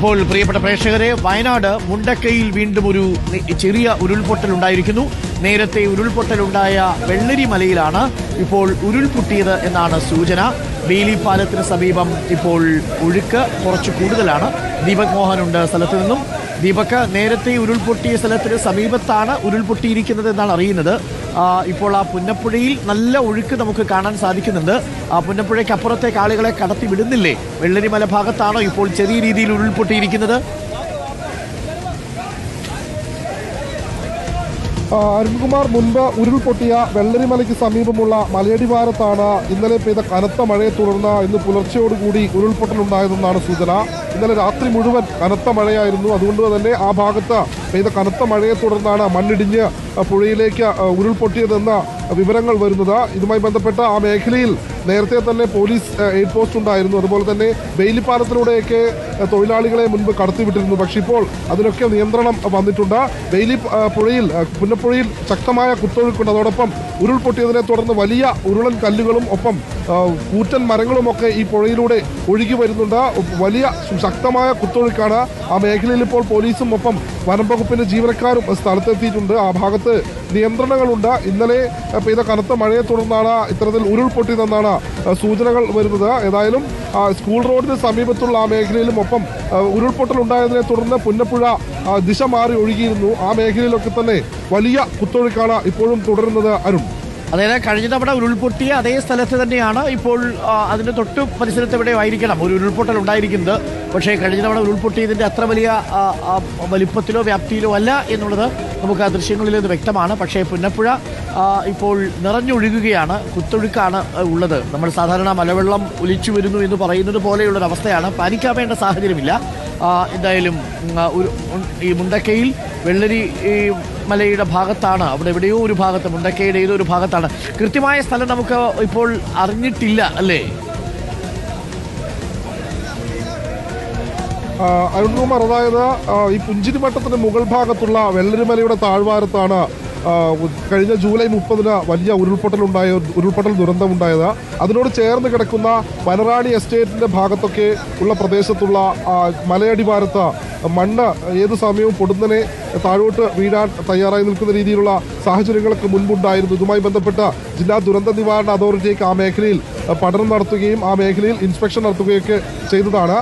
ഇപ്പോൾ പ്രിയപ്പെട്ട പ്രേക്ഷകരെ, വയനാട് മുണ്ടക്കയിൽ വീണ്ടും ഒരു ചെറിയ ഉരുൾപൊട്ടൽ ഉണ്ടായിരിക്കുന്നു. നേരത്തെ ഉരുൾപൊട്ടലുണ്ടായ വെള്ളരിമലയിലാണ് ഇപ്പോൾ ഉരുൾപൊട്ടിയത് എന്നാണ് സൂചന. ബെയിലി പാലത്തിന് സമീപം ഇപ്പോൾ ഒഴുക്ക് കുറച്ച് കൂടുതലാണ്. ദീപക് മോഹനുണ്ട് സ്ഥലത്ത് നിന്നും. ദീപക്, നേരത്തെ ഉരുൾപൊട്ടിയ സ്ഥലത്തിന് സമീപത്താണ് ഉരുൾപൊട്ടിയിരിക്കുന്നത് എന്നാണ് അറിയുന്നത്. ഇപ്പോൾ ആ പുന്നപ്പുഴയിൽ നല്ല ഒഴുക്ക് നമുക്ക് കാണാൻ സാധിക്കുന്നുണ്ട്. ആ പുന്നപ്പുഴയ്ക്ക് അപ്പുറത്തേക്ക് ആളുകളെ കടത്തി വിടുന്നില്ലേ? വെള്ളരിമല ഭാഗത്താണോ ഇപ്പോൾ ചെറിയ രീതിയിൽ ഉരുൾപൊട്ടിയിരിക്കുന്നത്? അരുൺകുമാർ, മുൻപ് ഉരുൾപൊട്ടിയ വെള്ളരിമലയ്ക്ക് സമീപമുള്ള മലയടിവാരത്താണ് ഇന്നലെ പെയ്ത കനത്ത മഴയെ തുടർന്ന് ഇന്ന് പുലർച്ചയോടുകൂടി ഉരുൾപൊട്ടലുണ്ടായതെന്നാണ് സൂചന. ഇന്നലെ രാത്രി മുഴുവൻ കനത്ത മഴയായിരുന്നു. അതുകൊണ്ട് തന്നെ ആ ഭാഗത്ത് പെയ്ത കനത്ത മഴയെ തുടർന്നാണ് മണ്ണിടിഞ്ഞ് പുഴയിലേക്ക് ഉരുൾപൊട്ടിയതെന്ന വിവരങ്ങൾ വരുന്നത്. ഇതുമായി ബന്ധപ്പെട്ട ആ മേഖലയിൽ നേരത്തെ തന്നെ പോലീസ് എയ്ഡ് പോസ്റ്റ് ഉണ്ടായിരുന്നു. അതുപോലെ തന്നെ ബെയിലിപ്പാലത്തിലൂടെയൊക്കെ തൊഴിലാളികളെ മുൻപ് കടത്തിവിട്ടിരുന്നു. പക്ഷെ ഇപ്പോൾ അതിനൊക്കെ നിയന്ത്രണം വന്നിട്ടുണ്ട്. ബെയിലി പുഴയിൽ പുന്നപ്പുഴയിൽ ശക്തമായ കുത്തൊഴുക്കുണ്ട്. അതോടൊപ്പം ഉരുൾപൊട്ടിയതിനെ തുടർന്ന് വലിയ ഉരുളൻ കല്ലുകളും ഒപ്പം കൂറ്റൻ മരങ്ങളുമൊക്കെ ഈ പുഴയിലൂടെ ഒഴുകി വരുന്നുണ്ട്. വലിയ ശക്തമായ കുത്തൊഴുക്കാണ്. ആ മേഖലയിൽ ഇപ്പോൾ പോലീസും ഒപ്പം വനം വകുപ്പിന്റെ ജീവനക്കാരും സ്ഥലത്തെത്തിയിട്ടുണ്ട്. ആ ഭാഗത്ത് നിയന്ത്രണങ്ങളുണ്ട്. ഇന്നലെ പെയ്ത കനത്ത മഴയെ തുടർന്നാണ് ഇത്തരത്തിൽ ഉരുൾപൊട്ടിയതെന്നാണ് സൂചനകൾ വരുന്നത്. ഏതായാലും സ്കൂൾ റോഡിന് സമീപത്തുള്ള ആ മേഖലയിലും ഒപ്പം ഉരുൾപൊട്ടൽ ഉണ്ടായതിനെ തുടർന്ന് പുന്നപ്പുഴ ദിശ മാറി ഒഴുകിയിരുന്നു. ആ മേഖലയിലൊക്കെ തന്നെ വലിയ കുത്തൊഴുക്കാണ് ഇപ്പോഴും തുടരുന്നത്. അരുൺ, അതായത് കഴിഞ്ഞ തവണ ഉരുൾപൊട്ടിയ അതേ സ്ഥലത്ത് തന്നെയാണ് ഇപ്പോൾ അതിന് തൊട്ട് പരിസരത്ത് എവിടെയോ ആയിരിക്കണം ഒരു ഉരുൾപൊട്ടൽ ഉണ്ടായിരിക്കുന്നത്. പക്ഷേ കഴിഞ്ഞ തവണ ഉരുൾപൊട്ടിയതിന്റെ അത്ര വലിയ വലിപ്പത്തിലോ വ്യാപ്തിയിലോ അല്ല എന്നുള്ളത് നമുക്ക് ആ ദൃശ്യങ്ങളിൽ നിന്ന് വ്യക്തമാണ്. പക്ഷേ പുന്നപ്പുഴ ഇപ്പോൾ നിറഞ്ഞൊഴുകുകയാണ്, കുത്തൊഴുക്കാണ് ഉള്ളത്. നമ്മൾ സാധാരണ മലവെള്ളം ഒലിച്ചു വരുന്നു എന്ന് പറയുന്നത് പോലെയുള്ളൊരവസ്ഥയാണ്. പാനിക്കാവേണ്ട സാഹചര്യമില്ല. എന്തായാലും ഈ മുണ്ടക്കയിൽ വെള്ളരി മലയുടെ ഭാഗത്താണ്, അവിടെ എവിടെയോ ഒരു ഭാഗത്ത്, മുണ്ടക്കയുടെ ഏതോ ഒരു ഭാഗത്താണ്. കൃത്യമായ സ്ഥലം നമുക്ക് ഇപ്പോൾ അറിഞ്ഞിട്ടില്ല, അല്ലേ? അരുൺകുമാർ, അതായത് ഈ പുഞ്ചിരിമട്ടത്തിന് മുകൾ ഭാഗത്തുള്ള വെള്ളരിമലയുടെ താഴ്വാരത്താണ് കഴിഞ്ഞ ജൂലൈ 30-ന് വലിയ ഉരുൾപൊട്ടൽ ദുരന്തമുണ്ടായത്. അതിനോട് ചേർന്ന് കിടക്കുന്ന വനറാണി എസ്റ്റേറ്റിന്റെ ഭാഗത്തൊക്കെ ഉള്ള പ്രദേശത്തുള്ള മലയടിവാരത്ത് മണ്ണ് ഏതു സമയവും പൊടുന്നനെ താഴോട്ട് വീഴാൻ തയ്യാറായി നിൽക്കുന്ന രീതിയിലുള്ള സാഹചര്യങ്ങളൊക്കെ മുൻപുണ്ടായിരുന്നു. ഇതുമായി ബന്ധപ്പെട്ട ജില്ലാ ദുരന്ത നിവാരണ അതോറിറ്റിക്ക് ആ മേഖലയിൽ പഠനം നടത്തുകയും ആ മേഖലയിൽ ഇൻസ്പെക്ഷൻ നടത്തുകയൊക്കെ ചെയ്തതാണ്.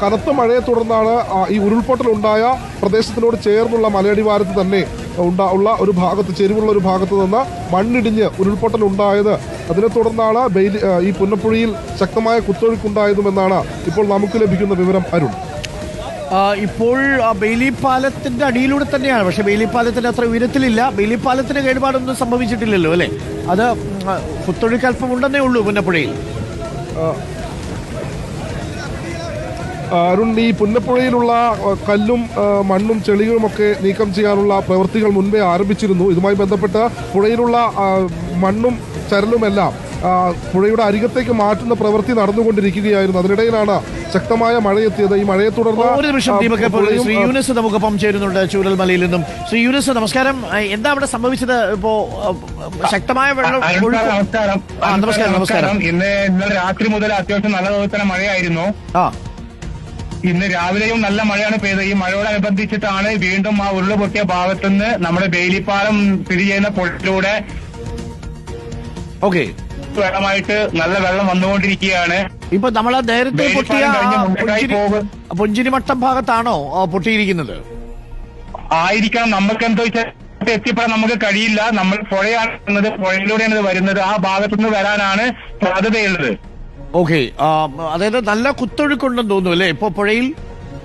കനത്ത മഴയെ തുടർന്നാണ് ഈ ഉരുൾപൊട്ടൽ ഉണ്ടായ പ്രദേശത്തിനോട് ചേർന്നുള്ള മലയടിവാരത്ത് തന്നെ ഉള്ള ഒരു ഭാഗത്ത്, ചെരിവുള്ള ഒരു ഭാഗത്ത് നിന്ന് മണ്ണിടിഞ്ഞ് ഉരുൾപൊട്ടൽ ഉണ്ടായത്. അതിനെ തുടർന്നാണ് ഈ പുന്നപ്പുഴയിൽ ശക്തമായ കുത്തൊഴുക്കുണ്ടായതുമെന്നാണ് ഇപ്പോൾ നമുക്ക് ലഭിക്കുന്ന വിവരം. അരുൺ, ഇപ്പോൾ ബെയിലിപ്പാലത്തിന്റെ അടിയിലൂടെ തന്നെയാണ്, പക്ഷെ ബെയിലിപ്പാലത്തിന്റെ അത്ര ഉയരത്തിലില്ല. ബെയിലിപ്പാലത്തിന് കേടുപാടൊന്നും സംഭവിച്ചിട്ടില്ലല്ലോ, അല്ലേ? അത് കുത്തൊഴുക്ക് അല്പം ഉണ്ടെന്നേ ഉള്ളൂ പുന്നപ്പുഴയിൽ. അരുൺ, ഈ പുന്നപ്പുഴയിലുള്ള കല്ലും മണ്ണും ചെളികളുമൊക്കെ നീക്കം ചെയ്യാനുള്ള പ്രവൃത്തികൾ മുൻപേ ആരംഭിച്ചിരുന്നു. ഇതുമായി ബന്ധപ്പെട്ട് പുഴയിലുള്ള മണ്ണും ചരലുമെല്ലാം പുഴയുടെ അരികത്തേക്ക് മാറ്റുന്ന പ്രവൃത്തി നടന്നുകൊണ്ടിരിക്കുകയായിരുന്നു. അതിനിടയിലാണ് ശക്തമായ മഴയെത്തിയത്. ഈ മഴയെ തുടർന്ന് ഒരു നിമിഷം ദീപക്, ശ്രീ യൂനിസ് നമുക്കൊപ്പം ചേരുന്നുണ്ട് ചൂരൽമലയിൽ നിന്നും. ശ്രീ യൂനിസ്, നമസ്കാരം. എന്താ അവിടെ സംഭവിച്ചത്? ഇപ്പോ ശക്തമായ വെള്ളം. നമസ്കാരം. ഇന്നലെ രാത്രി മുതൽ അത്യാവശ്യം നല്ല തോതിൽ മഴയായിരുന്നു. ഇന്ന് രാവിലെയും നല്ല മഴയാണ് പെയ്തത്. ഈ മഴയോടനുബന്ധിച്ചിട്ടാണ് വീണ്ടും ആ ഉരുളുപൊട്ടിയ ഭാഗത്തുനിന്ന് നമ്മുടെ ബെയിലിപ്പാലം സ്ഥിതി ചെയ്യുന്ന പുഴയിലൂടെ വെള്ളമായിട്ട് നല്ല വെള്ളം വന്നുകൊണ്ടിരിക്കുകയാണ്. ഇപ്പൊ നമ്മൾ നേരത്തെ പൊട്ടിയ പുഞ്ചിരിമട്ടം ഭാഗത്താണോ പൊട്ടിയിരിക്കുന്നത്? ആയിരിക്കണം. നമുക്ക് എന്താ വെച്ചാൽ എത്തിപ്പെടാൻ നമുക്ക് കഴിയില്ല. നമ്മൾ പുഴയാണ്, പുഴയിലൂടെയാണ് വരുന്നത്. ആ ഭാഗത്തുനിന്ന് വരാനാണ് സാധ്യതയുള്ളത്. അതായത് നല്ല കുത്തൊഴുക്കുണ്ടെന്ന് തോന്നുന്നു, അല്ലേ? ഇപ്പൊ പുഴയിൽ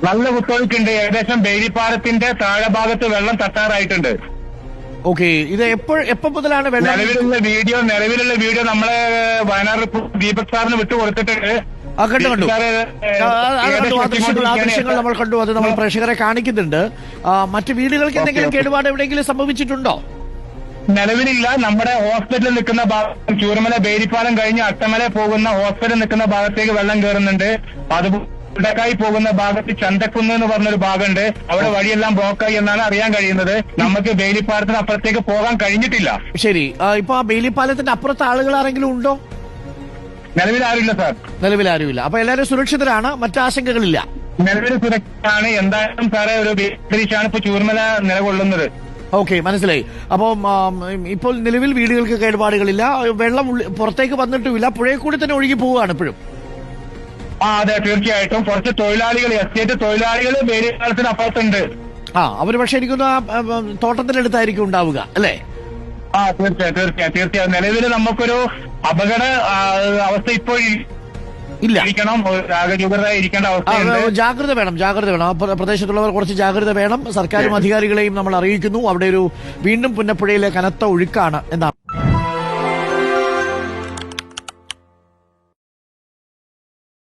നല്ല കുത്തൊഴുക്കുണ്ട്. ഏകദേശം ബെയിലിപ്പാലത്തിന്റെ താഴെ ഭാഗത്ത് വെള്ളം തട്ടാറായിട്ടുണ്ട്. ഇത് എപ്പോ മുതലാണ് വെള്ളം? നിലവിലുള്ള വീഡിയോ നമ്മളെ വയനാട് ദീപക് സാറിന് വിട്ടുകൊടുത്തിട്ടുണ്ട്. കണ്ടു ആ ദൃശ്യങ്ങൾ നമ്മൾ കണ്ടു. അത് നമ്മൾ പ്രേക്ഷകരെ കാണിക്കുന്നുണ്ട്. മറ്റു വീടുകൾക്ക് എന്തെങ്കിലും കേടുപാട് എവിടെയെങ്കിലും സംഭവിച്ചിട്ടുണ്ടോ? നിലവിലില്ല. നമ്മുടെ ഹോസ്പിറ്റലിൽ നിൽക്കുന്ന ഭാഗം, ചൂരമല ബേരിപ്പാലം കഴിഞ്ഞ് അട്ടമല പോകുന്ന ഹോസ്പിറ്റലിൽ നിൽക്കുന്ന ഭാഗത്തേക്ക് വെള്ളം കയറുന്നുണ്ട്. അതുപോലെ മുണ്ടക്കായി പോകുന്ന ഭാഗത്ത് ചന്തക്കുന്ന് എന്ന് പറഞ്ഞൊരു ഭാഗമുണ്ട്. അവിടെ വഴിയെല്ലാം ബ്ലോക്കായി എന്നാണ് അറിയാൻ കഴിയുന്നത്. നമുക്ക് ബെയിലിപ്പാലത്തിന് അപ്പുറത്തേക്ക് പോകാൻ കഴിഞ്ഞിട്ടില്ല. ശരി, ഇപ്പൊ ആ ബെയിലിപ്പാലത്തിന്റെ അപ്പുറത്ത് ആളുകൾ ആരെങ്കിലും ഉണ്ടോ? നിലവിൽ ആരുമില്ല സാർ. നിലവിൽ ആരുമില്ല. അപ്പൊ എല്ലാവരും സുരക്ഷിതരാണ്, മറ്റാശങ്കകളില്ല. നിലവിൽ സുരക്ഷയാണ്. എന്തായാലും സാറേ ഒരു അന്തരീക്ഷമാണ് ഇപ്പൊ ചൂർമല നിലകൊള്ളുന്നത്. ഓക്കെ, മനസ്സിലായി. അപ്പം ഇപ്പോൾ നിലവിൽ വീടുകൾക്ക് കേടുപാടുകളില്ല, വെള്ളം പുറത്തേക്ക് വന്നിട്ടുമില്ല, പുഴയിൽ കൂടി തന്നെ ഒഴുകി പോവുകയാണ് ഇപ്പോഴും. അതെ, തീർച്ചയായിട്ടും. കുറച്ച് തൊഴിലാളികൾ, എസ്റ്റേറ്റ് തൊഴിലാളികൾ വേലിപ്പാലത്തിന് അപ്പുറത്തുണ്ട്. അവര് പക്ഷെ എനിക്കൊന്ന് തോട്ടത്തിന്റെ അടുത്തായിരിക്കും ഉണ്ടാവുക അല്ലേ? തീർച്ചയായും. നിലവിൽ നമുക്കൊരു അപകട അവസ്ഥ ഇപ്പോൾ ഇല്ല. ഇരിക്കേണ്ട അവസ്ഥയുണ്ട്. ജാഗ്രത വേണം. ആ പ്രദേശത്തുള്ളവർ കുറച്ച് ജാഗ്രത വേണം. സർക്കാരും അധികാരികളെയും നമ്മൾ അറിയിക്കുന്നു. അവിടെ വീണ്ടും പുന്നപ്പുഴയിലെ കനത്ത ഒഴുക്കാണ് എന്നാണ്.